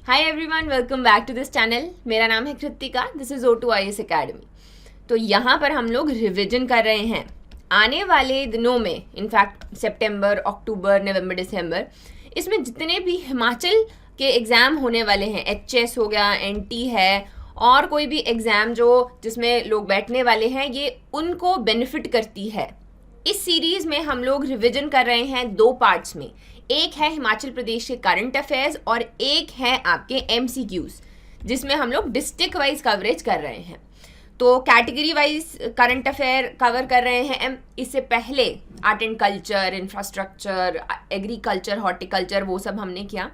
Hi everyone, welcome back to this channel. मेरा नाम है Kritika, this is O2IAS academy. तो यहाँ पर हम लोग रिविजन कर रहे हैं आने वाले दिनों में। इनफैक्ट सितंबर, अक्टूबर, नवंबर, दिसंबर, इसमें जितने भी हिमाचल के एग्ज़ाम होने वाले हैं, HS हो गया, NT है, और कोई भी एग्ज़ाम जिसमें लोग बैठने वाले हैं, ये उनको बेनिफिट करती है। इस सीरीज़ में हम लोग रिविजन कर रहे हैं 2 पार्ट्स में। एक है हिमाचल प्रदेश के करंट अफेयर्स और एक है आपके MCQs, जिसमें हम लोग डिस्ट्रिक्ट वाइज कवरेज कर रहे हैं। तो category wise current affair cover कर रहे हैं। इससे पहले art and culture, infrastructure, agriculture, horticulture, वो सब हमने किया।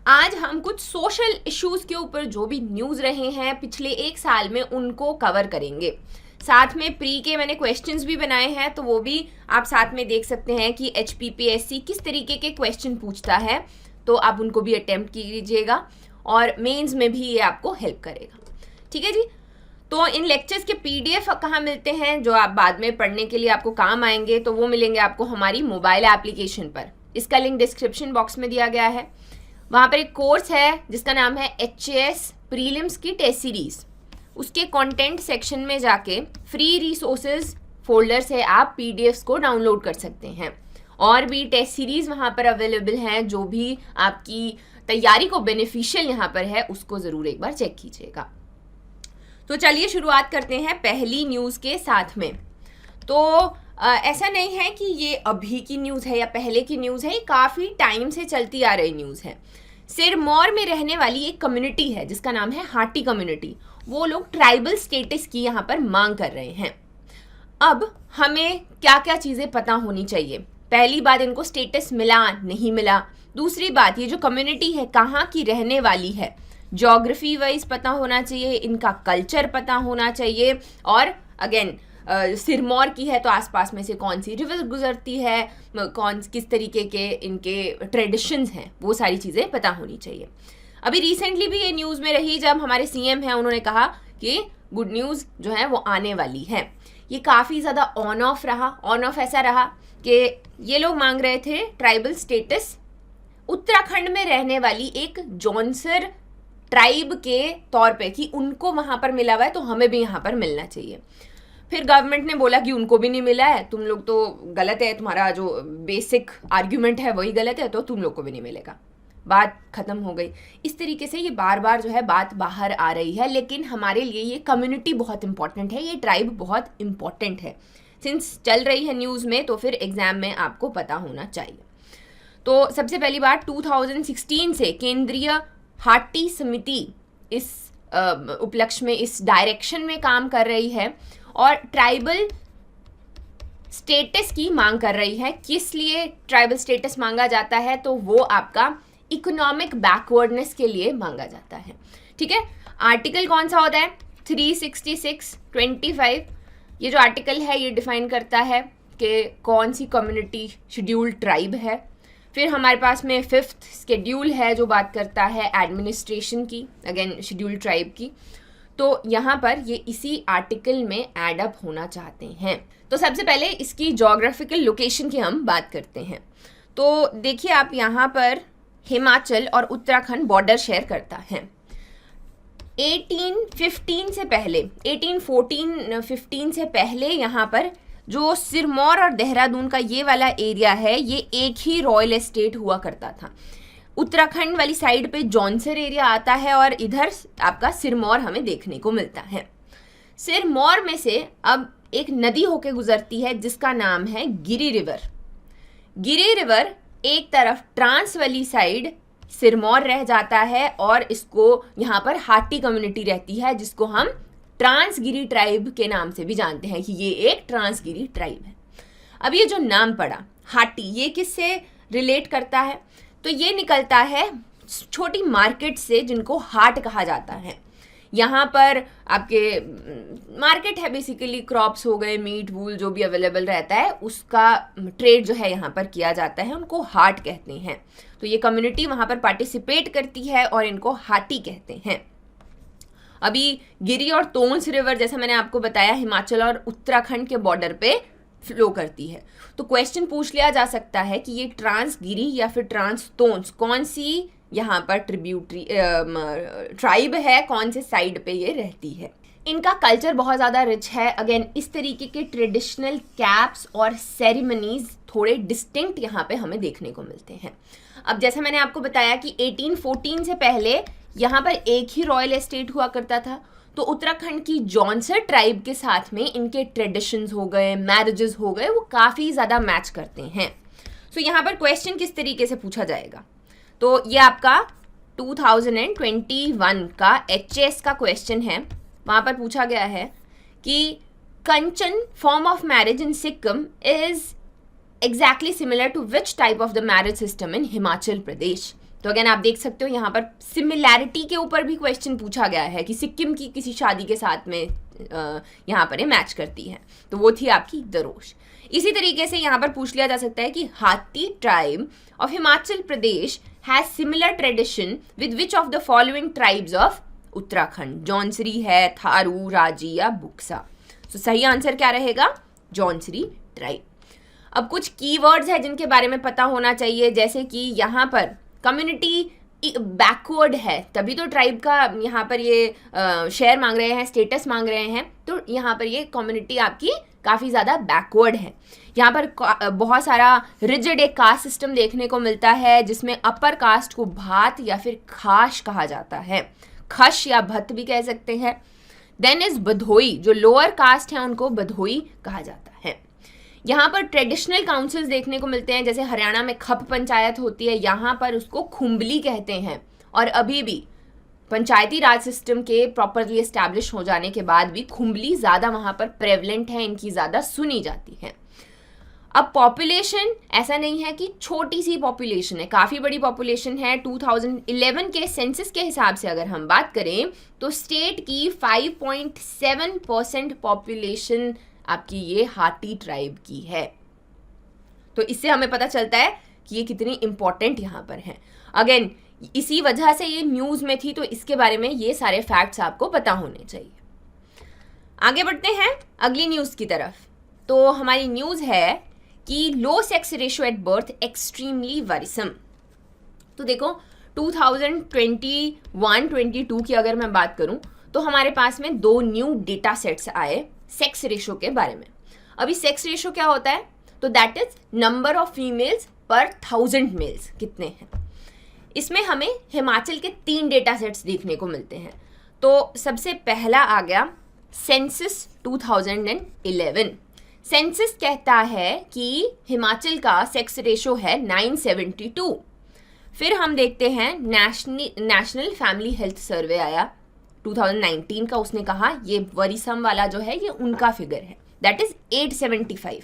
आज हम कुछ सोशल इश्यूज़ के ऊपर जो भी न्यूज़ रहे हैं पिछले 1 साल में, उनको कवर करेंगे। साथ में प्री के मैंने क्वेश्चंस भी बनाए हैं, तो वो भी आप साथ में देख सकते हैं कि HPPSC किस तरीके के क्वेश्चन पूछता है, तो आप उनको भी अटेम्प्ट कीजिएगा और मेंस में भी ये आपको हेल्प करेगा। ठीक है जी। तो इन लेक्चर्स के PDF कहाँ मिलते हैं, जो आप बाद में पढ़ने के लिए आपको काम आएंगे, तो वो मिलेंगे आपको हमारी मोबाइल एप्लीकेशन पर। इसका लिंक डिस्क्रिप्शन बॉक्स में दिया गया है। वहाँ पर एक कोर्स है जिसका नाम है HAS प्रीलिम्स की टेस्ट सीरीज़। उसके कंटेंट सेक्शन में जाके फ्री रिसोर्सेज फोल्डर से आप PDFs को डाउनलोड कर सकते हैं। और भी टेस्ट सीरीज़ वहाँ पर अवेलेबल हैं, जो भी आपकी तैयारी को बेनिफिशियल यहाँ पर है, उसको ज़रूर एक बार चेक कीजिएगा। तो चलिए शुरुआत करते हैं पहली न्यूज़ के साथ में। तो ऐसा नहीं है कि ये अभी की न्यूज़ है या पहले की न्यूज़ है, ये काफ़ी टाइम से चलती आ रही न्यूज़ है। सिरमौर में रहने वाली एक कम्युनिटी है जिसका नाम है हाटी कम्युनिटी। वो लोग ट्राइबल स्टेटस की यहाँ पर मांग कर रहे हैं। अब हमें क्या क्या चीज़ें पता होनी चाहिए। पहली बात, इनको स्टेटस मिला नहीं मिला। दूसरी बात, ये जो कम्युनिटी है कहाँ की रहने वाली है, ज्योग्राफी वाइज पता होना चाहिए, इनका कल्चर पता होना चाहिए, और अगेन सिरमौर की है तो आसपास में से कौन सी रिवर गुजरती है, किस तरीके के इनके ट्रेडिशंस हैं, वो सारी चीज़ें पता होनी चाहिए। अभी रिसेंटली भी ये न्यूज़ में रही जब हमारे CM हैं, उन्होंने कहा कि गुड न्यूज़ जो है वो आने वाली है। ये काफ़ी ज़्यादा ऑन ऑफ रहा। ऑन ऑफ ऐसा रहा कि ये लोग मांग रहे थे ट्राइबल स्टेटस उत्तराखंड में रहने वाली एक जॉनसर ट्राइब के तौर पे, कि उनको वहाँ पर मिला हुआ है तो हमें भी यहाँ पर मिलना चाहिए। फिर गवर्नमेंट ने बोला कि उनको भी नहीं मिला है, तुम लोग तो गलत है, तुम्हारा जो बेसिक आर्ग्यूमेंट है वही गलत है, तो तुम लोग को भी नहीं मिलेगा। बात खत्म हो गई। इस तरीके से ये बार बार जो है बात बाहर आ रही है, लेकिन हमारे लिए ये कम्युनिटी बहुत इंपॉर्टेंट है, ये ट्राइब बहुत इंपॉर्टेंट है। सिंस चल रही है न्यूज़ में, तो फिर एग्ज़ाम में आपको पता होना चाहिए। तो सबसे पहली बात, 2016 से केंद्रीय हाटी समिति इस उपलक्ष्य में, इस डायरेक्शन में काम कर रही है और ट्राइबल स्टेटस की मांग कर रही है। किस लिए ट्राइबल स्टेटस मांगा जाता है, तो वो आपका इकोनॉमिक बैकवर्डनेस के लिए मांगा जाता है। ठीक है। आर्टिकल कौन सा होता है, 366(25). ये जो आर्टिकल है ये डिफाइन करता है कि कौन सी कम्युनिटी शेड्यूल्ड ट्राइब है। फिर हमारे पास में 5th शेड्यूल है जो बात करता है एडमिनिस्ट्रेशन की, अगेन शेड्यूल्ड ट्राइब की। तो यहाँ पर ये इसी आर्टिकल में एड अप होना चाहते हैं। तो सबसे पहले इसकी जोग्राफिकल लोकेशन की हम बात करते हैं। तो देखिए आप, यहाँ पर हिमाचल और उत्तराखंड बॉर्डर शेयर करता है। 1815 से पहले, 1814-15 से पहले यहाँ पर जो सिरमौर और देहरादून का ये वाला एरिया है, ये एक ही रॉयल एस्टेट हुआ करता था। उत्तराखंड वाली साइड पे जॉनसर एरिया आता है और इधर आपका सिरमौर हमें देखने को मिलता है। सिरमौर में से अब एक नदी होके गुजरती है जिसका नाम है गिरी रिवर। गिरी रिवर एक तरफ ट्रांस वाली साइड सिरमौर रह जाता है और इसको यहाँ पर हाटी कम्युनिटी रहती है, जिसको हम ट्रांसगिरी ट्राइब के नाम से भी जानते हैं कि ये एक ट्रांसगिरी ट्राइब है। अब ये जो नाम पड़ा हाटी, ये किससे रिलेट करता है, तो ये निकलता है छोटी मार्केट से जिनको हाट कहा जाता है। यहाँ पर आपके मार्केट है, बेसिकली क्रॉप्स हो गए, मीट वूल जो भी अवेलेबल रहता है उसका ट्रेड जो है यहाँ पर किया जाता है, उनको हाट कहते हैं। तो ये कम्युनिटी वहाँ पर पार्टिसिपेट करती है और इनको हाटी कहते हैं। अभी गिरी और तोंस रिवर, जैसा मैंने आपको बताया, हिमाचल और उत्तराखंड के बॉर्डर पे फ्लो करती है। तो क्वेश्चन पूछ लिया जा सकता है कि ये ट्रांस गिरी या फिर ट्रांस तोंस कौन सी यहाँ पर ट्रिब्यूटरी ट्राइब है, कौन से साइड पे ये रहती है। इनका कल्चर बहुत ज़्यादा रिच है। अगेन इस तरीके के ट्रेडिशनल कैप्स और सेरेमनीज थोड़े डिस्टिंक्ट यहाँ पे हमें देखने को मिलते हैं। अब जैसे मैंने आपको बताया कि 1814 से पहले यहाँ पर एक ही रॉयल एस्टेट हुआ करता था, तो उत्तराखंड की जॉनसर ट्राइब के साथ में इनके ट्रेडिशंस हो गए, मैरिजेस हो गए, वो काफ़ी ज़्यादा मैच करते हैं। सो यहाँ पर क्वेश्चन किस तरीके से पूछा जाएगा, तो ये आपका 2021 का HS का क्वेश्चन है। वहाँ पर पूछा गया है कि Kanchan form of marriage in Sikkim is exactly similar to which type of the marriage system in Himachal Pradesh. तो अगेन आप देख सकते हो यहाँ पर सिमिलैरिटी के ऊपर भी क्वेश्चन पूछा गया है कि सिक्किम की किसी शादी के साथ में यहाँ पर ये मैच करती है, तो वो थी आपकी दरोश। इसी तरीके से यहाँ पर पूछ लिया जा सकता है कि Hattee tribe of Himachal Pradesh has similar tradition with which of the following tribes of Uttarakhand. Jaunsari है, थारू, राजी या बुक्सा। तो सही आंसर क्या रहेगा, जौनसरी ट्राइब। अब कुछ कीवर्ड्स है जिनके बारे में पता होना चाहिए, जैसे कि यहाँ पर कम्युनिटी बैकवर्ड है, तभी तो ट्राइब का यहाँ पर ये शेयर मांग रहे हैं, स्टेटस मांग रहे हैं, तो यहाँ पर ये कम्युनिटी आपकी काफ़ी ज़्यादा बैकवर्ड है। यहाँ पर बहुत सारा रिजिड एक कास्ट सिस्टम देखने को मिलता है, जिसमें अपर कास्ट को भात या फिर खाश कहा जाता है, खश या भत भी कह सकते हैं। देन इज बधोई, जो लोअर कास्ट है उनको बधोई कहा जाता है। यहाँ पर ट्रेडिशनल काउंसिल्स देखने को मिलते हैं, जैसे हरियाणा में खप पंचायत होती है, यहाँ पर उसको खुम्बली कहते हैं। और अभी भी पंचायती राज सिस्टम के प्रॉपरली एस्टैब्लिश हो जाने के बाद भी खुम्बली ज़्यादा वहाँ पर प्रेवलेंट है, इनकी ज़्यादा सुनी जाती है। अब पॉपुलेशन ऐसा नहीं है कि छोटी सी पॉपुलेशन है, काफ़ी बड़ी पॉपुलेशन है। 2011 के सेंसस के हिसाब से अगर हम बात करें तो स्टेट की 5.7% पॉपुलेशन आपकी ये हाटी ट्राइब की है। तो इससे हमें पता चलता है कि ये कितनी इंपॉर्टेंट यहाँ पर है। अगेन इसी वजह से ये न्यूज़ में थी, तो इसके बारे में ये सारे फैक्ट्स आपको पता होने चाहिए। आगे बढ़ते हैं अगली न्यूज़ की तरफ। तो हमारी न्यूज़ है कि low sex ratio at birth extremely worrisome. तो देखो 2021-22 की अगर मैं बात करूं तो हमारे पास में 2 न्यू डेटा सेट्स आए सेक्स रेशियो के बारे में। अभी सेक्स रेशियो क्या होता है, तो that is number of females पर 1000 मेल्स कितने हैं। इसमें हमें हिमाचल के 3 डेटा सेट्स देखने को मिलते हैं। तो सबसे पहला आ गया सेंसस 2011। सेंसस कहता है कि हिमाचल का सेक्स रेशो है 972। फिर हम देखते हैं नेशनल फैमिली हेल्थ सर्वे आया 2019 का, उसने कहा ये वरीसम वाला जो है ये उनका फिगर है, दैट इज 875।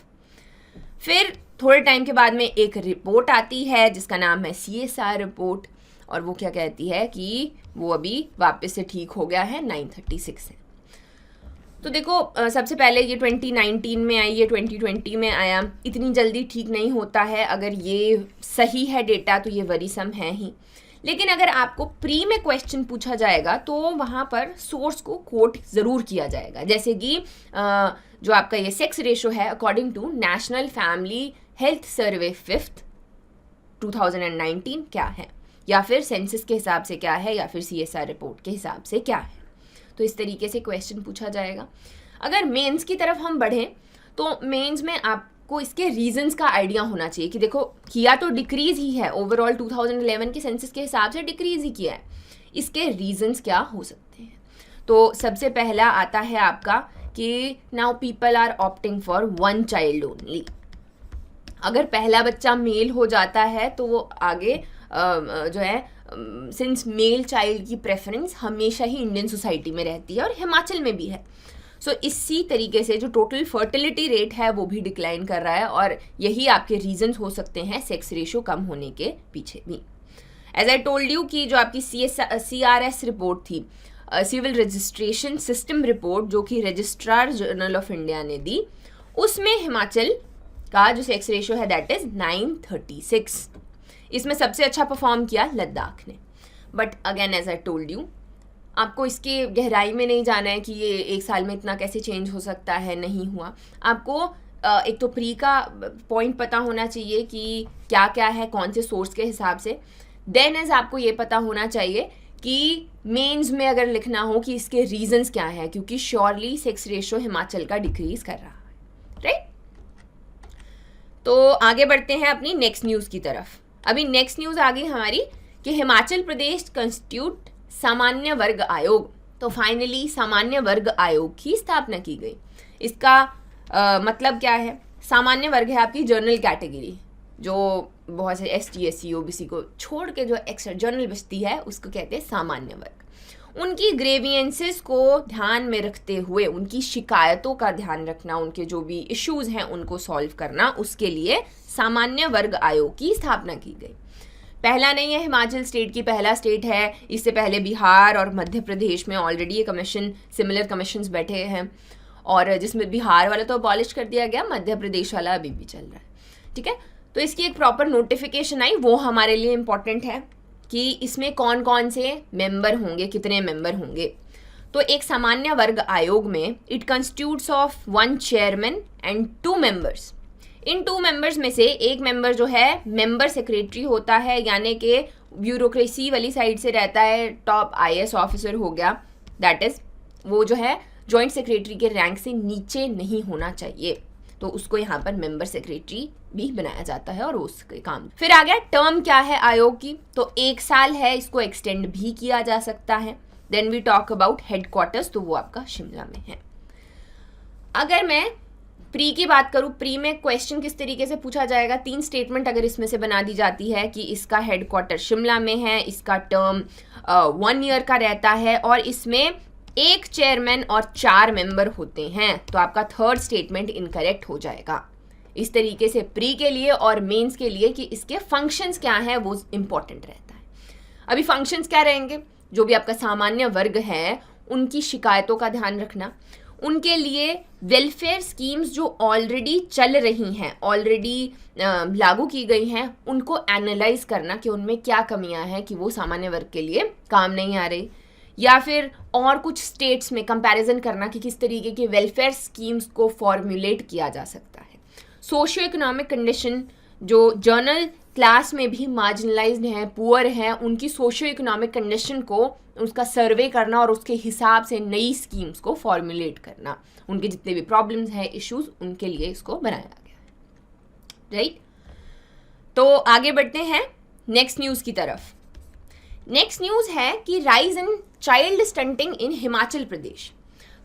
फिर थोड़े टाइम के बाद में एक रिपोर्ट आती है जिसका नाम है CSR रिपोर्ट, और वो क्या कहती है कि वो अभी वापस से ठीक हो गया है, 936 है। तो देखो सबसे पहले ये 2019 में आई, ये 2020 में आया, इतनी जल्दी ठीक नहीं होता है। अगर ये सही है डेटा तो ये वरीसम है ही, लेकिन अगर आपको प्री में क्वेश्चन पूछा जाएगा तो वहाँ पर सोर्स को कोट ज़रूर किया जाएगा, जैसे कि जो आपका ये सेक्स रेशो है according to National Family Health Survey 5th 2019 क्या है, या फिर सेंसस के हिसाब से क्या है, या फिर CSR रिपोर्ट के हिसाब से क्या है। तो इस तरीके से क्वेश्चन पूछा जाएगा। अगर मेंस की तरफ हम बढ़ें तो मेंस में आपको इसके रीजंस का आइडिया होना चाहिए कि देखो किया तो डिक्रीज ही है, ओवरऑल 2011 के सेंसस के हिसाब से डिक्रीज ही किया है, इसके रीजंस क्या हो सकते हैं। तो सबसे पहला आता है आपका कि now people are opting for 1 child only. अगर पहला बच्चा मेल हो जाता है तो वो आगे जो है सिंस मेल चाइल्ड की प्रेफरेंस हमेशा ही इंडियन सोसाइटी में रहती है और हिमाचल में भी है। सो इसी तरीके से जो टोटल फर्टिलिटी रेट है वो भी डिक्लाइन कर रहा है, और यही आपके रीजंस हो सकते हैं सेक्स रेशियो कम होने के पीछे भी। एज आई टोल्ड यू कि जो आपकी CRS रिपोर्ट थी, सिविल रजिस्ट्रेशन सिस्टम रिपोर्ट, जो कि रजिस्ट्रार जनरल ऑफ इंडिया ने दी, उसमें हिमाचल का जो सेक्स रेशियो है दैट इज 936। इसमें सबसे अच्छा परफॉर्म किया लद्दाख ने। But again as I told you, आपको इसके गहराई में नहीं जाना है कि ये 1 साल में इतना कैसे चेंज हो सकता है, नहीं हुआ। आपको एक तो प्री का पॉइंट पता होना चाहिए कि क्या क्या है, कौन से सोर्स के हिसाब से। देन एज आपको ये पता होना चाहिए कि मेंस में अगर लिखना हो कि इसके रीजंस क्या है, क्योंकि श्योरली सेक्स रेशियो हिमाचल का डिक्रीज कर रहा है, राइट। तो आगे बढ़ते हैं अपनी नेक्स्ट न्यूज़ की तरफ। अभी नेक्स्ट न्यूज़ आ गई हमारी कि हिमाचल प्रदेश कंस्टिट्यूट सामान्य वर्ग आयोग। तो फाइनली सामान्य वर्ग आयोग की स्थापना की गई। इसका मतलब क्या है? सामान्य वर्ग है आपकी जनरल कैटेगरी, जो बहुत से ST SC OBC को छोड़ के जो एक्स्ट्रा जनरल बचती है उसको कहते हैं सामान्य वर्ग। उनकी ग्रेवियंसेस को ध्यान में रखते हुए, उनकी शिकायतों का ध्यान रखना, उनके जो भी इश्यूज हैं उनको सॉल्व करना, उसके लिए सामान्य वर्ग आयोग की स्थापना की गई। पहला नहीं है हिमाचल स्टेट की, पहला स्टेट है। इससे पहले बिहार और मध्य प्रदेश में ऑलरेडी ये कमीशन, सिमिलर कमीशंस बैठे हैं, और जिसमें बिहार वाला तो अबॉलिश कर दिया गया, मध्य प्रदेश वाला अभी भी चल रहा है, ठीक है। तो इसकी एक प्रॉपर नोटिफिकेशन आई, वो हमारे लिए इम्पॉर्टेंट है कि इसमें कौन कौन से मेंबर होंगे, कितने मेंबर होंगे। तो एक सामान्य वर्ग आयोग में it constitutes of 1 chairman and 2 members. In 2 members में से एक मेंबर जो है मेंबर सेक्रेटरी होता है, यानी कि ब्यूरोक्रेसी वाली साइड से रहता है, टॉप IAS ऑफिसर हो गया, दैट इज वो जो है जॉइंट सेक्रेटरी के रैंक से नीचे नहीं होना चाहिए, तो उसको यहाँ पर मेंबर सेक्रेटरी भी बनाया जाता है और उसके काम। फिर आ गया टर्म क्या है आयोग की, तो 1 साल है, इसको एक्सटेंड भी किया जा सकता है। Then we talk about headquarters, तो वो आपका शिमला में है। अगर मैं प्री की बात करूं, प्री में क्वेश्चन किस तरीके से पूछा जाएगा, 3 स्टेटमेंट अगर इसमें से बना दी जाती है कि इसका हेडक्वार्टर शिमला में है, इसका टर्म 1 ईयर का रहता है, और इसमें 1 चेयरमैन और 4 मेंबर होते हैं, तो आपका 3rd स्टेटमेंट इनकरेक्ट हो जाएगा। इस तरीके से प्री के लिए और मेंस के लिए कि इसके फंक्शंस क्या हैं वो इंपॉर्टेंट रहता है। अभी फंक्शंस क्या रहेंगे? जो भी आपका सामान्य वर्ग है उनकी शिकायतों का ध्यान रखना, उनके लिए वेलफेयर स्कीम्स जो ऑलरेडी चल रही हैं, ऑलरेडी लागू की गई हैं, उनको एनालाइज करना कि उनमें क्या कमियां हैं कि वो सामान्य वर्ग के लिए काम नहीं आ रही, या फिर और कुछ स्टेट्स में कंपैरिजन करना कि किस तरीके के वेलफेयर स्कीम्स को फॉर्मुलेट किया जा सकता है। सोशियो इकोनॉमिक कंडीशन, जो जर्नल क्लास में भी मार्जिनलाइज्ड हैं, पुअर हैं, उनकी सोशियो इकोनॉमिक कंडीशन को उसका सर्वे करना और उसके हिसाब से नई स्कीम्स को फॉर्मुलेट करना, उनके जितने भी प्रॉब्लम्स हैं, इश्यूज, उनके लिए इसको बनाया गया है, राइट। तो आगे बढ़ते हैं नेक्स्ट न्यूज़ की तरफ। नेक्स्ट न्यूज़ है कि राइज इन चाइल्ड स्टंटिंग इन हिमाचल प्रदेश।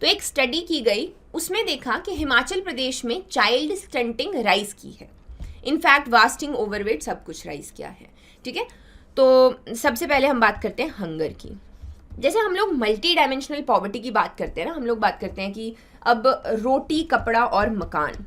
तो एक स्टडी की गई, उसमें देखा कि हिमाचल प्रदेश में चाइल्ड स्टंटिंग राइज की है, इनफैक्ट वास्टिंग, ओवरवेट सब कुछ राइज किया है, ठीक है। तो सबसे पहले हम बात करते हैं हंगर की। जैसे हम लोग मल्टी डायमेंशनल पॉवर्टी की बात करते हैं ना, हम लोग बात करते हैं कि अब रोटी, कपड़ा और मकान,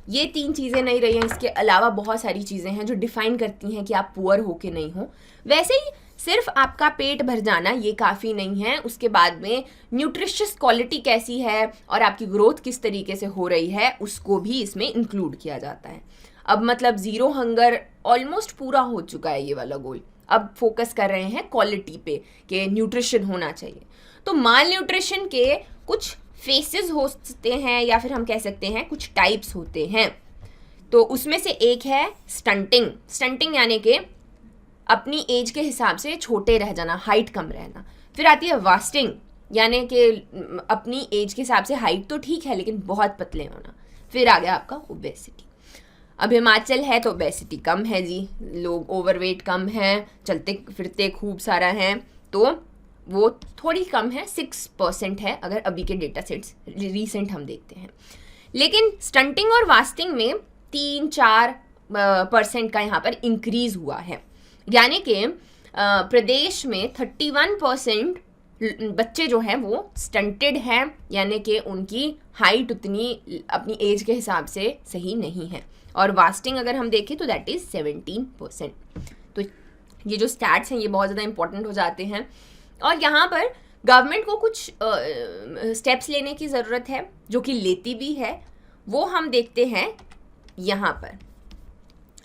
ये 3 चीज़ें नहीं रही हैं, इसके अलावा बहुत सारी चीज़ें हैं जो डिफाइन करती हैं कि आप पुअर हो कि नहीं हो। वैसे ही सिर्फ आपका पेट भर जाना ये काफ़ी नहीं है, उसके बाद में न्यूट्रिशियस क्वालिटी कैसी है और आपकी ग्रोथ किस तरीके से हो रही है उसको भी इसमें इंक्लूड किया जाता है। अब मतलब 0 हंगर ऑलमोस्ट पूरा हो चुका है ये वाला गोल, अब फोकस कर रहे हैं क्वालिटी पे कि न्यूट्रिशन होना चाहिए। तो माल न्यूट्रिशन के कुछ फेसेस हो सकते हैं, या फिर हम कह सकते हैं कुछ टाइप्स होते हैं। तो उसमें से एक है स्टंटिंग। स्टंटिंग यानी कि अपनी एज के हिसाब से छोटे रह जाना, हाइट कम रहना। फिर आती है वास्टिंग, यानी कि अपनी एज के हिसाब से हाइट तो ठीक है लेकिन बहुत पतले होना। फिर आ गया आपका ओबेसिटी। अब हिमाचल है तो ओबेसिटी कम है जी, लोग ओवरवेट कम हैं, चलते फिरते खूब सारा हैं, तो वो थोड़ी कम है, 6% है अगर अभी के डेटा सेट्स रीसेंट हम देखते हैं। लेकिन स्टंटिंग और वास्टिंग में 3-4% का यहाँ पर इंक्रीज हुआ है, यानी कि प्रदेश में 31% बच्चे जो हैं वो स्टंटेड हैं, यानी कि उनकी हाइट उतनी अपनी एज के हिसाब से सही नहीं है। और वास्टिंग अगर हम देखें तो दैट इज़ 17%। तो ये जो स्टैट्स हैं ये बहुत ज़्यादा इंपॉर्टेंट हो जाते हैं, और यहाँ पर गवर्नमेंट को कुछ स्टेप्स लेने की ज़रूरत है, जो कि लेती भी है। वो हम देखते हैं यहाँ पर,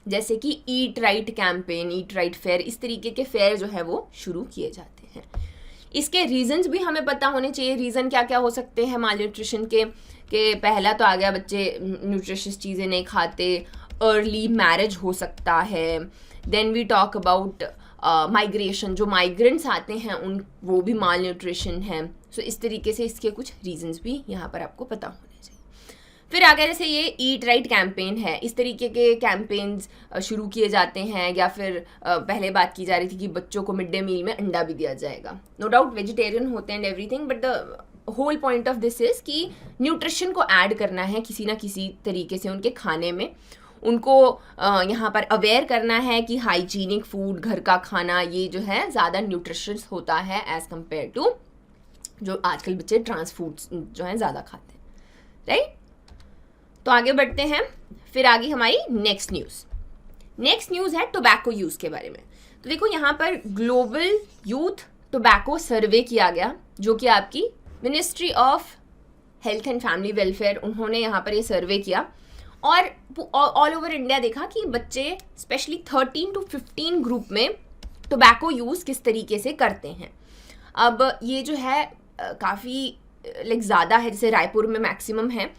जैसे कि eat right campaign, eat right fair, इस तरीके के फेयर जो है वो शुरू किए जाते हैं। इसके रीजंस भी हमें पता होने चाहिए। रीज़न क्या क्या हो सकते हैं माल न्यूट्रिशन के पहला तो आ गया बच्चे न्यूट्रिशियस चीज़ें नहीं खाते, अर्ली मैरिज हो सकता है। Then we talk about migration, जो माइग्रेंट्स आते हैं उन वो भी माल न्यूट्रिशन है। सो इस तरीके से इसके कुछ रीजंस भी यहाँ पर आपको पता होने चाहिए। फिर आगे जैसे ये ईट राइट कैंपेन है, इस तरीके के कैंपेन्स शुरू किए जाते हैं, या फिर पहले बात की जा रही थी कि बच्चों को मिड डे मील में अंडा भी दिया जाएगा। नो डाउट वेजिटेरियन होते हैं and everything, but the whole point of this is कि न्यूट्रिशन को ऐड करना है किसी ना किसी तरीके से उनके खाने में, उनको यहाँ पर अवेयर करना है कि हाइजीनिक फूड, घर का खाना, ये जो है ज़्यादा न्यूट्रिशियस होता है एज़ कम्पेयर टू जो आजकल बच्चे ट्रांस फूड्स जो हैं ज़्यादा खाते हैं, राइट। तो आगे बढ़ते हैं। फिर आगे हमारी नेक्स्ट न्यूज़ है टोबैको यूज़ के बारे में। तो देखो यहाँ पर ग्लोबल यूथ टोबैको सर्वे किया गया, जो कि आपकी ministry of health and family welfare, उन्होंने यहाँ पर ये सर्वे किया और ऑल ओवर इंडिया देखा कि बच्चे स्पेशली 13 to 15 ग्रुप में टोबैको यूज़ किस तरीके से करते हैं। अब ये जो है काफ़ी ज़्यादा है, जैसे रायपुर में मैक्सिमम है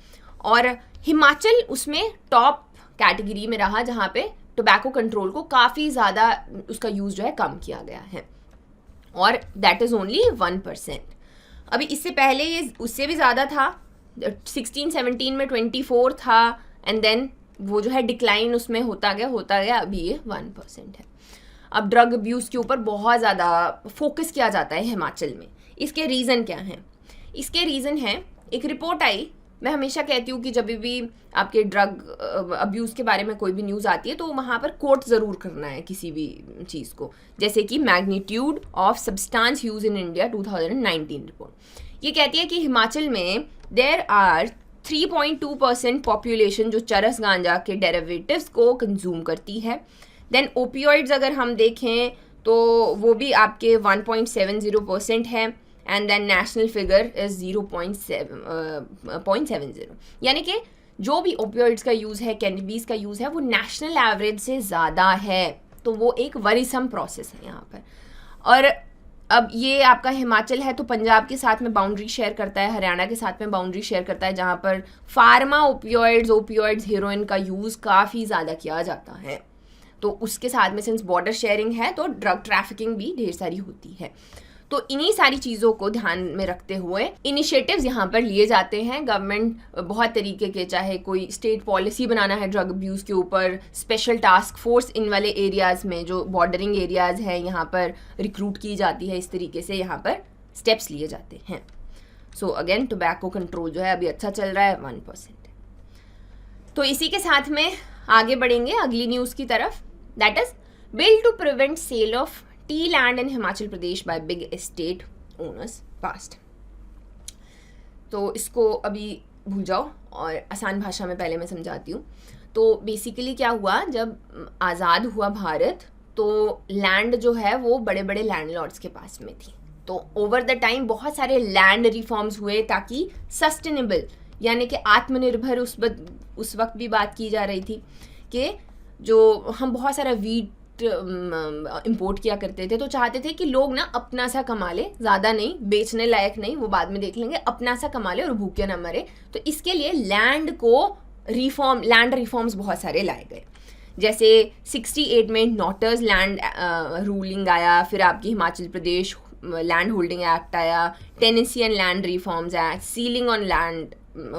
और हिमाचल उसमें टॉप कैटेगरी में रहा, जहाँ पे टोबैको कंट्रोल को काफ़ी ज़्यादा उसका यूज़ जो है कम किया गया है, और दैट इज़ ओनली 1%। अभी इससे पहले ये उससे भी ज़्यादा था, 16-17 में 24 था, एंड देन वो जो है डिक्लाइन उसमें होता गया, अभी ये 1% है। अब ड्रग अब्यूज़ के ऊपर बहुत ज़्यादा फोकस किया जाता है हिमाचल में। इसके रीज़न क्या हैं? इसके रीज़न है, एक रिपोर्ट आई, मैं हमेशा कहती हूँ कि जब भी आपके ड्रग अब्यूज़ के बारे में कोई भी न्यूज़ आती है तो वहाँ पर कोट ज़रूर करना है किसी भी चीज़ को, जैसे कि magnitude of substance use in India 2019 report. ये कहती है कि हिमाचल में देयर आर 3.2% पॉपुलेशन जो चरस गांजा के डेरिवेटिव्स को कंज्यूम करती है। देन ओपियोइड्स अगर हम देखें तो वो भी आपके 1.70% है, and then national figure is 0.70, यानी कि जो भी ओपियोइड्स का यूज़ है, कैनबीस का यूज़ है, वो नेशनल एवरेज से ज़्यादा है। तो वो एक वरीसम प्रोसेस है यहाँ पर। और अब ये आपका हिमाचल है तो पंजाब के साथ में बाउंड्री शेयर करता है, हरियाणा के साथ में बाउंड्री शेयर करता है, जहाँ पर फार्मा ओपियोइड्स हीरोइन का यूज़ काफ़ी ज़्यादा किया जाता है। तो उसके साथ में सिंस बॉर्डर शेयरिंग है तो ड्रग ट्रैफिकिंग भी ढेर सारी होती है। तो इन्हीं सारी चीज़ों को ध्यान में रखते हुए इनिशिएटिव्स यहाँ पर लिए जाते हैं। गवर्नमेंट बहुत तरीके के, चाहे कोई स्टेट पॉलिसी बनाना है ड्रग अब्यूज़ के ऊपर, स्पेशल टास्क फोर्स इन वाले एरियाज़ में जो बॉर्डरिंग एरियाज़ हैं यहाँ पर रिक्रूट की जाती है, इस तरीके से यहाँ पर स्टेप्स लिए जाते हैं। सो अगेन टोबैको कंट्रोल जो है अभी अच्छा चल रहा है, 1%। तो इसी के साथ में आगे बढ़ेंगे अगली न्यूज़ की तरफ, that is bill to prevent sale of tea land in Himachal Pradesh by big estate owners passed. तो इसको अभी भूल जाओ और आसान भाषा में पहले मैं समझाती हूँ। तो बेसिकली क्या हुआ, जब आज़ाद हुआ भारत तो लैंड जो है वो बड़े बड़े लैंडलॉर्ड्स के पास में थी। तो ओवर द टाइम बहुत सारे लैंड रिफॉर्म्स हुए ताकि सस्टेनेबल, यानी कि आत्मनिर्भर, उस वक्त भी बात की जा रही थी कि जो हम बहुत सारा वीट इंपोर्ट किया करते थे, तो चाहते थे कि लोग ना अपना सा कमा ले, ज़्यादा नहीं, बेचने लायक नहीं, वो बाद में देख लेंगे, अपना सा कमा ले और भूखे ना मरे। तो इसके लिए लैंड रिफॉर्म्स बहुत सारे लाए गए। जैसे 68 में नॉटर्स लैंड रूलिंग आया, फिर आपकी Himachal Pradesh land holding act आया, tenancy and land reforms act, ceiling on land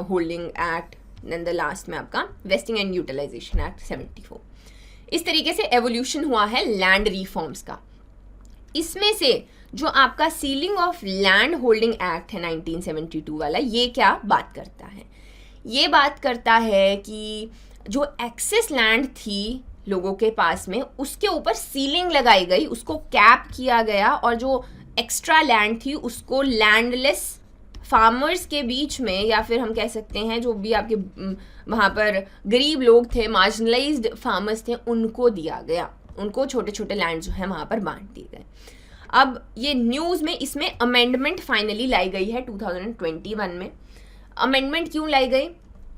holding act, then the last में आपका वेस्टिंग एंड यूटिलाइजेशन एक्ट 74। इस तरीके से एवोल्यूशन हुआ है लैंड रिफॉर्म्स का। इसमें से जो आपका ceiling of land holding act है 1972 वाला, ये क्या बात करता है? ये बात करता है कि जो एक्सेस लैंड थी लोगों के पास में, उसके ऊपर सीलिंग लगाई गई, उसको कैप किया गया, और जो एक्स्ट्रा लैंड थी उसको लैंडलेस फार्मर्स के बीच में, या फिर हम कह सकते हैं जो भी आपके वहाँ पर गरीब लोग थे, मार्जिनलाइज्ड फार्मर्स थे, उनको दिया गया, उनको छोटे छोटे लैंड जो है वहाँ पर बांट दिए गए। अब ये न्यूज़ में इसमें अमेंडमेंट फाइनली लाई गई है 2021 में। अमेंडमेंट क्यों लाई गई?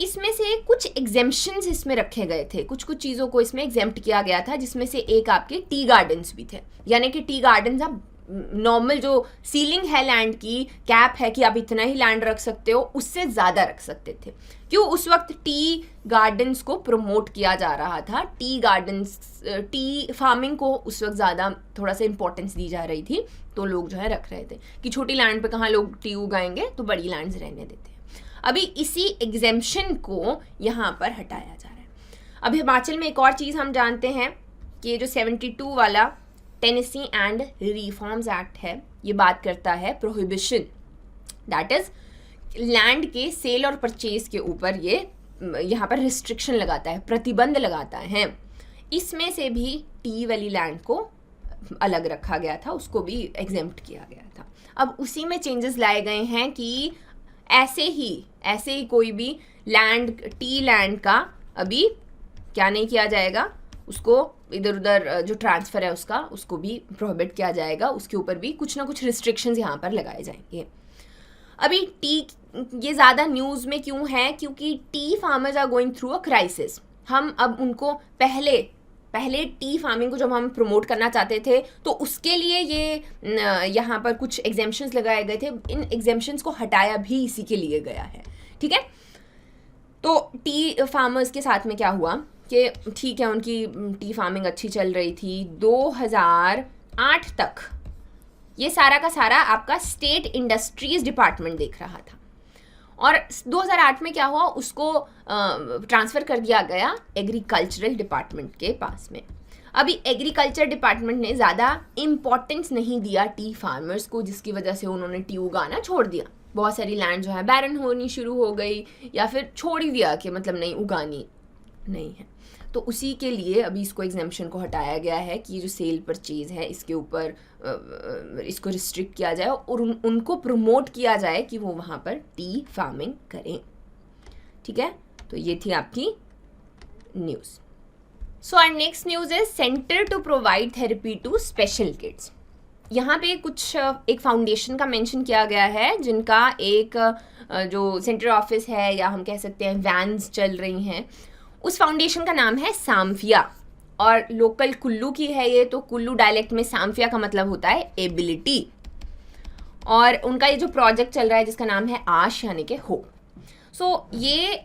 इसमें से कुछ एग्जेम्पशंस इसमें रखे गए थे, कुछ चीज़ों को इसमें एग्जेम्प्ट किया गया था, जिसमें से एक आपके टी गार्डन्स भी थे। यानी कि टी गार्डन्स अब नॉर्मल जो सीलिंग है लैंड की, कैप है कि आप इतना ही लैंड रख सकते हो, उससे ज़्यादा रख सकते थे। क्यों? उस वक्त टी गार्डन्स को प्रमोट किया जा रहा था, टी गार्डन्स, टी फार्मिंग को उस वक्त ज़्यादा थोड़ा सा इंपॉर्टेंस दी जा रही थी, तो लोग जो है रख रहे थे कि छोटी लैंड पे कहाँ लोग टी उगाएंगे, तो बड़ी लैंड्स रहने देते हैं। अभी इसी एग्जेम्पशन को यहाँ पर हटाया जा रहा है। अब हिमाचल में एक और चीज़ हम जानते हैं कि ये जो 72 वाला टेनेसी एंड रिफॉर्म्स एक्ट है, ये बात करता है प्रोहिबिशन, दैट इज लैंड के सेल और परचेज के ऊपर ये यहाँ पर रिस्ट्रिक्शन लगाता है, प्रतिबंध लगाता है। इसमें से भी टी वाली लैंड को अलग रखा गया था, उसको भी एग्जेम्प्ट किया गया था। अब उसी में चेंजेस लाए गए हैं कि ऐसे ही कोई भी लैंड, टी लैंड का अभी क्या नहीं किया जाएगा, उसको इधर उधर जो ट्रांसफ़र है उसको भी प्रोहिबिट किया जाएगा, उसके ऊपर भी कुछ ना कुछ रिस्ट्रिक्शंस यहाँ पर लगाए जाएंगे। अभी टी ये ज़्यादा न्यूज़ में क्यों है? क्योंकि tea farmers are going through a crisis. हम अब उनको पहले टी फार्मिंग को जब हम प्रमोट करना चाहते थे तो उसके लिए ये यहाँ पर कुछ एग्जेम्पशंस लगाए गए थे, इन एग्जेम्पशंस को हटाया भी इसी के लिए गया है, ठीक है। तो टी फार्मर्स के साथ में क्या हुआ कि ठीक है, उनकी टी फार्मिंग अच्छी चल रही थी 2008 तक, ये सारा का सारा आपका स्टेट इंडस्ट्रीज डिपार्टमेंट देख रहा था, और 2008 में क्या हुआ, उसको ट्रांसफ़र कर दिया गया एग्रीकल्चरल डिपार्टमेंट के पास में। अभी एग्रीकल्चर डिपार्टमेंट ने ज़्यादा इम्पॉर्टेंस नहीं दिया टी फार्मर्स को, जिसकी वजह से उन्होंने टी उगाना छोड़ दिया। बहुत सारी लैंड जो है बैरन होनी शुरू हो गई, या फिर छोड़ ही दिया कि मतलब नहीं, उगानी नहीं है। तो उसी के लिए अभी इसको एग्जेम्पशन को हटाया गया है कि ये जो सेल परचेज है इसके ऊपर इसको रिस्ट्रिक्ट किया जाए और उनको प्रमोट किया जाए कि वो वहाँ पर टी फार्मिंग करें, ठीक है। तो ये थी आपकी news. So our next news is centre to provide therapy to special kids. यहाँ पे कुछ एक फाउंडेशन का मेंशन किया गया है, जिनका एक जो सेंटर ऑफिस है, या हम कह सकते हैं वैन्स चल रही हैं, उस फाउंडेशन का नाम है साम्फिया, और लोकल कुल्लू की है ये। तो कुल्लू डायलेक्ट में साम्फिया का मतलब होता है एबिलिटी, और उनका ये जो प्रोजेक्ट चल रहा है जिसका नाम है आश यानी कि होप। सो ये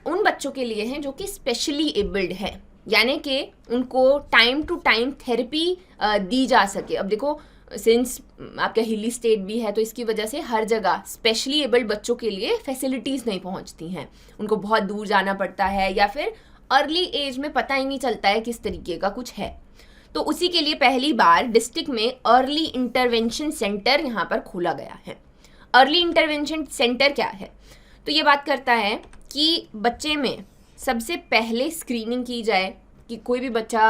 उन बच्चों के लिए हैं जो कि स्पेशली एबल्ड है, यानी कि उनको टाइम टू टाइम थेरेपी दी जा सके। अब देखो, सिंस आपका हिली स्टेट भी है, तो इसकी वजह से हर जगह स्पेशली एबल्ड बच्चों के लिए फैसिलिटीज़ नहीं पहुंचती हैं, उनको बहुत दूर जाना पड़ता है, या फिर अर्ली एज में पता ही नहीं चलता है किस तरीके का कुछ है। तो उसी के लिए पहली बार डिस्ट्रिक्ट में अर्ली इंटरवेंशन सेंटर यहाँ पर खोला गया है। अर्ली इंटरवेंशन सेंटर क्या है? तो ये बात करता है कि बच्चे में सबसे पहले स्क्रीनिंग की जाए कि कोई भी बच्चा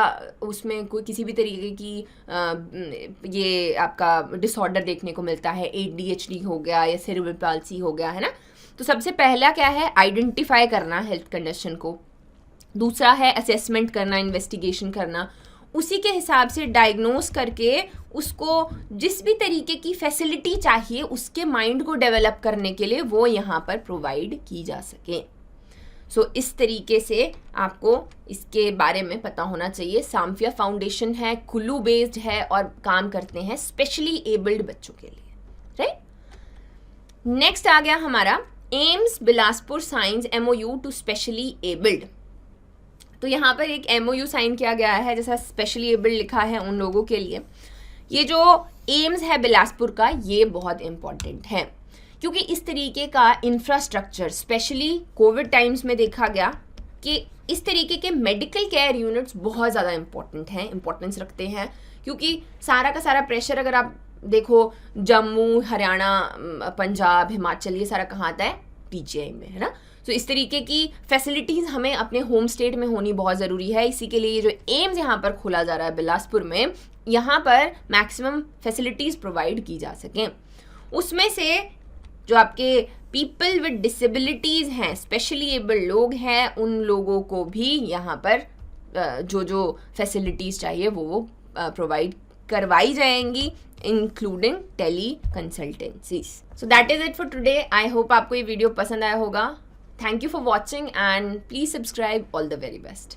उसमें कोई किसी भी तरीके की ये आपका डिसऑर्डर देखने को मिलता है, ADHD हो गया या सेरेब्रल पाल्सी हो गया, है ना। तो सबसे पहला क्या है? आइडेंटिफाई करना हेल्थ कंडीशन को। दूसरा है असेसमेंट करना, इन्वेस्टिगेशन करना, उसी के हिसाब से डायग्नोस करके उसको जिस भी तरीके की फैसिलिटी चाहिए उसके माइंड को डेवलप करने के लिए वो यहाँ पर प्रोवाइड की जा सके। सो इस तरीके से आपको इसके बारे में पता होना चाहिए। साम्फिया फाउंडेशन है, कुल्लू बेस्ड है, और काम करते हैं स्पेशली एबल्ड बच्चों के लिए, राइट। नेक्स्ट आ गया हमारा AIIMS Bilaspur signs MOU to specially abled. तो यहाँ पर एक MOU साइन किया गया है, जैसा स्पेशली एबल्ड लिखा है उन लोगों के लिए। ये जो एम्स है बिलासपुर का, ये बहुत इंपॉर्टेंट है, क्योंकि इस तरीके का इंफ्रास्ट्रक्चर स्पेशली कोविड टाइम्स में देखा गया कि इस तरीके के मेडिकल केयर यूनिट्स बहुत ज़्यादा इंपॉर्टेंस रखते हैं, क्योंकि सारा का सारा प्रेशर अगर आप देखो जम्मू, हरियाणा, पंजाब, हिमाचल, ये सारा कहाँ आता है? PGI में, है ना। तो इस तरीके की फैसिलिटीज़ हमें अपने होम स्टेट में होनी बहुत ज़रूरी है। इसी के लिए ये जो एम्स यहाँ पर खोला जा रहा है बिलासपुर में, यहाँ पर मैक्सिमम फैसिलिटीज़ प्रोवाइड की जा सकें। उसमें से जो आपके पीपल विद डिसेबिलिटीज़ हैं, स्पेशली एबल्ड लोग हैं, उन लोगों को भी यहाँ पर जो फैसिलिटीज़ चाहिए वो प्रोवाइड करवाई जाएंगी, including tele consultancies. So that is it for today. I hope आपको ये वीडियो पसंद आया होगा। Thank you for watching and please subscribe. All the very best.